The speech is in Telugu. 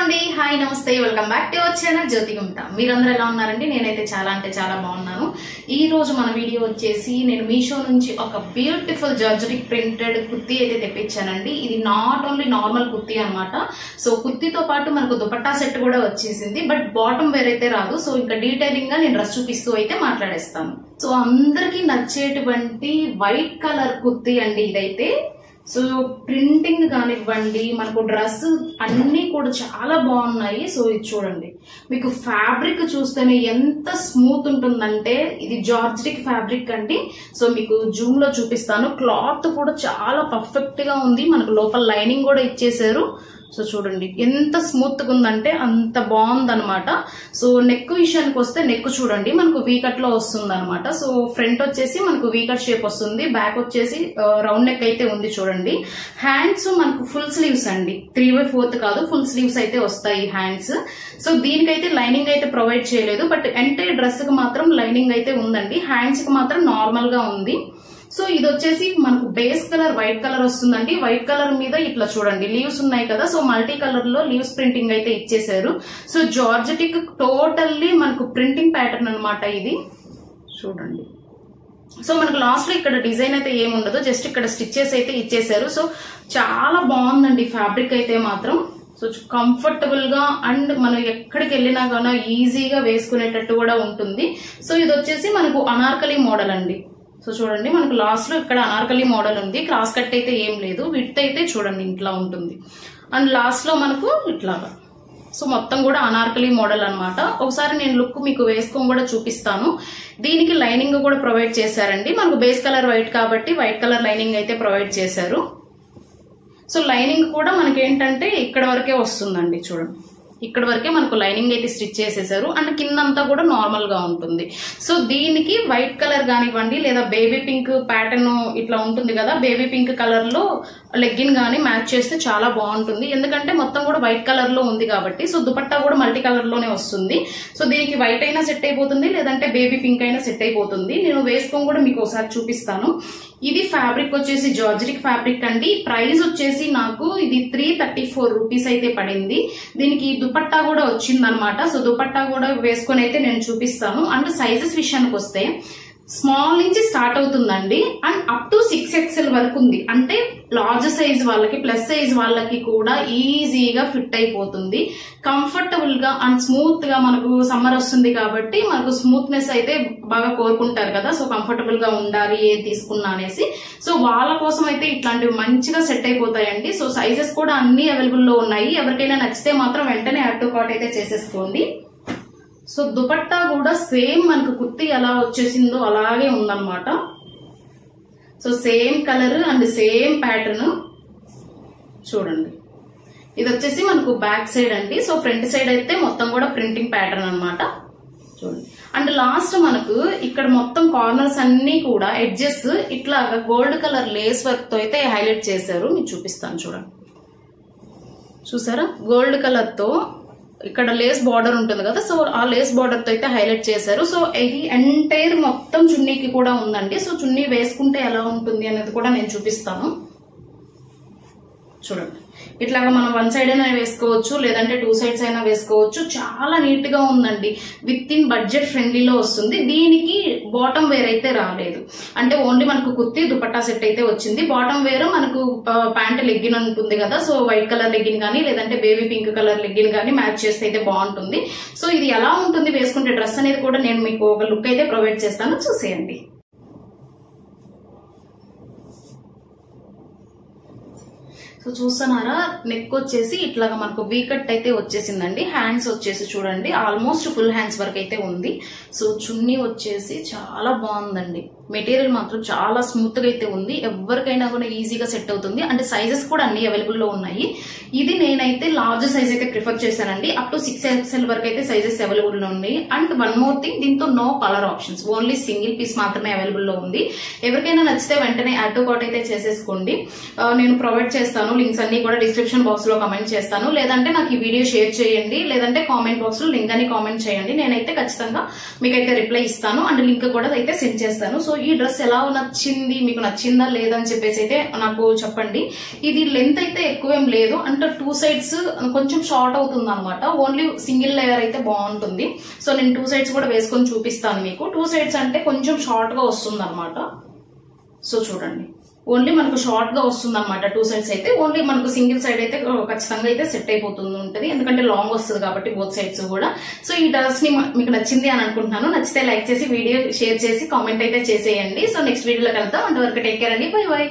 అండి హాయ్ నమస్తే welcome back to our channel Jyothi Gunta. మీరందరూ ఎలా ఉన్నారండి? నేనైతే చాలా అంటే చాలా బాగున్నాను. ఈ రోజు మన వీడియో వచ్చేసి నేను మీషో నుంచి ఒక బ్యూటిఫుల్ జార్జెటిక్ ప్రింటెడ్ కుర్తీ అయితే తెప్పించానండి. ఇది నాట్ ఓన్లీ నార్మల్ కుర్తీ అన్నమాట. సో కుర్తీతో పాటు మనకు దుపట్టా సెట్ కూడా వచ్చేసింది, బట్ బాటమ్ వేర్ అయితే రాదు. సో ఇంకా డీటెయిలింగ్ గా నేను డ్రెస్ చూపిస్తూ అయితే మాట్లాడేస్తాను. సో అందరికి నచ్చేటువంటి వైట్ కలర్ కుర్తీ అండి ఇదైతే. సో ప్రింటింగ్ కానివ్వండి, మనకు డ్రెస్ అన్ని కూడా చాలా బాగున్నాయి. సో ఇది చూడండి, మీకు ఫ్యాబ్రిక్ చూస్తేనే ఎంత స్మూత్ ఉంటుందంటే ఇది జార్జెటిక్ ఫ్యాబ్రిక్ అండి. సో మీకు జూమ్ లో చూపిస్తాను. క్లాత్ కూడా చాలా పర్ఫెక్ట్ గా ఉంది. మనకు లోపల లైనింగ్ కూడా ఇచ్చేసారు. సో చూడండి ఎంత స్మూత్ గా ఉందంటే అంత బాగుందనమాట. సో నెక్ విషయానికి వస్తే నెక్ చూడండి మనకు వీకట్ లో వస్తుంది అనమాట. సో ఫ్రంట్ వచ్చేసి మనకు వీకట్ షేప్ వస్తుంది, బ్యాక్ వచ్చేసి రౌండ్ నెక్ అయితే ఉంది చూడండి. హ్యాండ్స్ మనకు ఫుల్ స్లీవ్స్ అండి, 3/4 కాదు, ఫుల్ స్లీవ్స్ అయితే వస్తాయి హ్యాండ్స్. సో దీనికైతే లైనింగ్ అయితే ప్రొవైడ్ చేయలేదు, బట్ ఎంటైర్ డ్రెస్ కి మాత్రం లైనింగ్ అయితే ఉందండి. హ్యాండ్స్ కి మాత్రం నార్మల్ గా ఉంది. సో ఇది వచ్చేసి మనకు బేస్ కలర్ వైట్ కలర్ వస్తుందండి. వైట్ కలర్ మీద ఇట్లా చూడండి లీవ్స్ ఉన్నాయి కదా, సో మల్టీ కలర్ లో లీవ్స్ ప్రింటింగ్ అయితే ఇచ్చేసారు. సో జార్జెటిక్ టోటల్లీ మనకు ప్రింటింగ్ ప్యాటర్న్ అనమాట ఇది. చూడండి, సో మనకు లాస్ట్ లో ఇక్కడ డిజైన్ అయితే ఏముండదు, జస్ట్ ఇక్కడ స్టిచ్చెస్ అయితే ఇచ్చేసారు. సో చాలా బాగుందండి ఫ్యాబ్రిక్ అయితే మాత్రం. సో కంఫర్టబుల్ గా అండ్ మనం ఎక్కడికి వెళ్ళినా గానో ఈజీగా వేసుకునేటట్టు కూడా ఉంటుంది. సో ఇది వచ్చేసి మనకు అనార్కలి మోడల్ అండి. సో చూడండి మనకు లాస్ట్ లో ఇక్కడ అనార్కలి మోడల్ ఉంది, క్రాస్ కట్ అయితే ఏం లేదు. విడ్త్ అయితే చూడండి ఇట్లా ఉంటుంది, అండ్ లాస్ట్ లో మనకు ఇట్లాగా. సో మొత్తం కూడా అనార్కలి మోడల్ అనమాట. ఒకసారి నేను లుక్ మీకు వేసుకొని కూడా చూపిస్తాను. దీనికి లైనింగ్ కూడా ప్రొవైడ్ చేశారండి. మనకు బేస్ కలర్ వైట్ కాబట్టి వైట్ కలర్ లైనింగ్ అయితే ప్రొవైడ్ చేశారు. సో లైనింగ్ కూడా మనకి ఏంటంటే ఇక్కడ వరకే వస్తుందండి. చూడండి ఇక్కడ వరకే మనకు లైనింగ్ అయితే స్టిచ్ చేసేసారు, అండ్ కిందంతా కూడా నార్మల్ గా ఉంటుంది. సో దీనికి వైట్ కలర్ కానివ్వండి లేదా బేబీ పింక్ ప్యాటర్న్ ఇట్లా ఉంటుంది కదా, బేబీ పింక్ కలర్ లో లెగ్గిన్ గానీ మ్యాచ్ చేస్తే చాలా బాగుంటుంది. ఎందుకంటే మొత్తం కూడా వైట్ కలర్ లో ఉంది కాబట్టి. సో దుపట్టా కూడా మల్టీ కలర్ లోనే వస్తుంది. సో దీనికి వైట్ అయినా సెట్ అయిపోతుంది, లేదంటే బేబీ పింక్ అయినా సెట్ అయిపోతుంది. నేను వేసుకొని కూడా మీకు ఒకసారి చూపిస్తాను. ఇది ఫ్యాబ్రిక్ వచ్చేసి జార్జెటిక్ ఫ్యాబ్రిక్ అండి. ప్రైస్ వచ్చేసి నాకు ఇది 334 రూపీస్ అయితే పడింది. దీనికి దుపట్టా కూడా వచ్చిందనమాట. సో దుపట్టా కూడా వేసుకొని అయితే నేను చూపిస్తాను. అండ్ సైజెస్ విషయానికి వస్తే స్మాల్ నుంచి స్టార్ట్ అవుతుందండి, అండ్ అప్ టు 6XL వరకు ఉంది. అంటే లార్జ్ సైజ్ వాళ్ళకి, ప్లస్ సైజ్ వాళ్ళకి కూడా ఈజీగా ఫిట్ అయిపోతుంది. కంఫర్టబుల్ గా అండ్ స్మూత్ గా, మనకు సమ్మర్ వస్తుంది కాబట్టి మనకు స్మూత్నెస్ అయితే బాగా కోరుకుంటారు కదా. సో కంఫర్టబుల్ గా ఉండాలి ఏది తీసుకున్నా అనేసి. సో వాళ్ళ కోసం అయితే ఇట్లాంటివి మంచిగా సెట్ అయిపోతాయండి. సో సైజెస్ కూడా అన్ని అవైలబుల్ లో ఉన్నాయి. ఎవరికైనా నచ్చితే మాత్రం వెంటనే యాడ్ టు కార్ట్ అయితే చేసేసుకోండి. సో దుపట్టా కూడా సేమ్ మనకు కుర్తీ ఎలా వచ్చేసిందో అలాగే ఉందన్నమాట. So same colour and same pattern చూడండి. ఇది వచ్చేసి మనకు బ్యాక్ సైడ్ అండి. సో ఫ్రంట్ సైడ్ అయితే మొత్తం కూడా ప్రింటింగ్ ప్యాటర్న్ అనమాట. చూడండి, అండ్ లాస్ట్ మనకు ఇక్కడ మొత్తం కార్నర్స్ అన్ని కూడా ఎడ్జెస్ ఇట్లాగా గోల్డ్ కలర్ లేస్ వర్క్ తో అయితే హైలైట్ చేశారు. మీకు చూపిస్తాను చూడండి. చూసారా, గోల్డ్ కలర్ తో ఇక్కడ లేస్ బార్డర్ ఉంటుంది కదా, సో ఆ లేస్ బార్డర్ తో అయితే హైలైట్ చేశారు. సో ఇది ఎంటైర్ మొత్తం చున్నీకి కూడా ఉందండి. సో చున్నీ వేసుకుంటే ఎలా ఉంటుంది అనేది కూడా నేను చూపిస్తాను. చూడండి, ఇట్లాగా మనం 1 సైడ్ అయినా వేసుకోవచ్చు, లేదంటే 2 సైడ్స్ అయినా వేసుకోవచ్చు. చాలా నీట్ గా ఉందండి. విత్ ఇన్ బడ్జెట్ ఫ్రెండ్లీలో వస్తుంది. దీనికి బాటమ్ వేర్ అయితే రాలేదు, అంటే ఓన్లీ మనకు కుర్తీ దుపట్టా సెట్ అయితే వచ్చింది. బాటమ్ వేర్ మనకు ప్యాంట్ లెగ్గిన్ ఉంటుంది కదా, సో వైట్ కలర్ లెగ్గిన్ కానీ లేదంటే బేబీ పింక్ కలర్ లెగ్గిన్ కానీ మ్యాచ్ చేస్తే అయితే బాగుంటుంది. సో ఇది ఎలా ఉంటుంది వేసుకుంటే డ్రెస్ అనేది కూడా నేను మీకు ఒక లుక్ అయితే ప్రొవైడ్ చేస్తాను, చూసేయండి. సో చూస్తున్నారా, నెక్ వచ్చేసి ఇట్లాగా మనకు వీకట్ అయితే వచ్చేసిందండి. హ్యాండ్స్ వచ్చేసి చూడండి ఆల్మోస్ట్ ఫుల్ హ్యాండ్స్ వరకు అయితే ఉంది. సో చున్నీ వచ్చేసి చాలా బాగుందండి. మెటీరియల్ మాత్రం చాలా స్మూత్ గా అయితే ఉంది. ఎవరికైనా కూడా ఈజీగా సెట్ అవుతుంది. అంటే సైజెస్ కూడా అన్ని అవైలబుల్ లో ఉన్నాయి. ఇది నేనైతే లార్జ్ సైజ్ అయితే ప్రిఫర్ చేశానండి. అప్ టు 6XL వరకు అయితే సైజెస్ అవైలబుల్ లో ఉన్నాయి. అండ్ వన్ మోర్ థింగ్, దీంతో no colour options, only single piece మాత్రమే అవైలబుల్ లో ఉంది. ఎవరికైనా నచ్చితే వెంటనే యాడ్ టు కార్ట్ అయితే చేసేసుకోండి. నేను ప్రొవైడ్ చేస్తాను లింక్స్ అన్ని కూడా డిస్క్రిప్షన్ బాక్స్ లో కమెంట్ చేస్తాను, లేదంటే నాకు ఈ వీడియో షేర్ చేయండి, లేదంటే కామెంట్ బాక్స్ లో లింక్ అని కామెంట్ చేయండి. నేనైతే ఖచ్చితంగా మీకైతే రిప్లై ఇస్తాను అండ్ లింక్ కూడా అయితే సెండ్ చేస్తాను. సో ఈ డ్రెస్ ఎలా నచ్చింది, మీకు నచ్చిందా లేదని చెప్పేసి అయితే నాకు చెప్పండి. ఇది లెంత్ అయితే ఎక్కువేం లేదు, అంటే 2 సైడ్స్ కొంచెం షార్ట్ అవుతుంది అనమాట. ఓన్లీ సింగిల్ లేయర్ అయితే బాగుంటుంది. సో నేను 2 సైడ్స్ కూడా వేసుకొని చూపిస్తాను మీకు. 2 సైడ్స్ అంటే కొంచెం షార్ట్ గా వస్తుంది అనమాట. సో చూడండి, ఓన్లీ మనకు షార్ట్ గా వస్తుంది అనమాట 2 సైడ్స్ అయితే. ఓన్లీ మనకు సింగిల్ సైడ్ అయితే ఖచ్చితంగా అయితే సెట్ అయిపోతుంది ఉంటుంది, ఎందుకంటే లాంగ్ వస్తుంది కాబట్టి బోత్ సైడ్స్ కూడా. సో ఈ డ్రెస్ ని మీకు నచ్చింది అని అనుకుంటున్నాను. నచ్చితే లైక్ చేసి వీడియో షేర్ చేసి కామెంట్ అయితే చేసేయండి. సో నెక్స్ట్ వీడియోలో కలుద్దాం. అంతవరకు టేక్ కేర్ అండి. By by.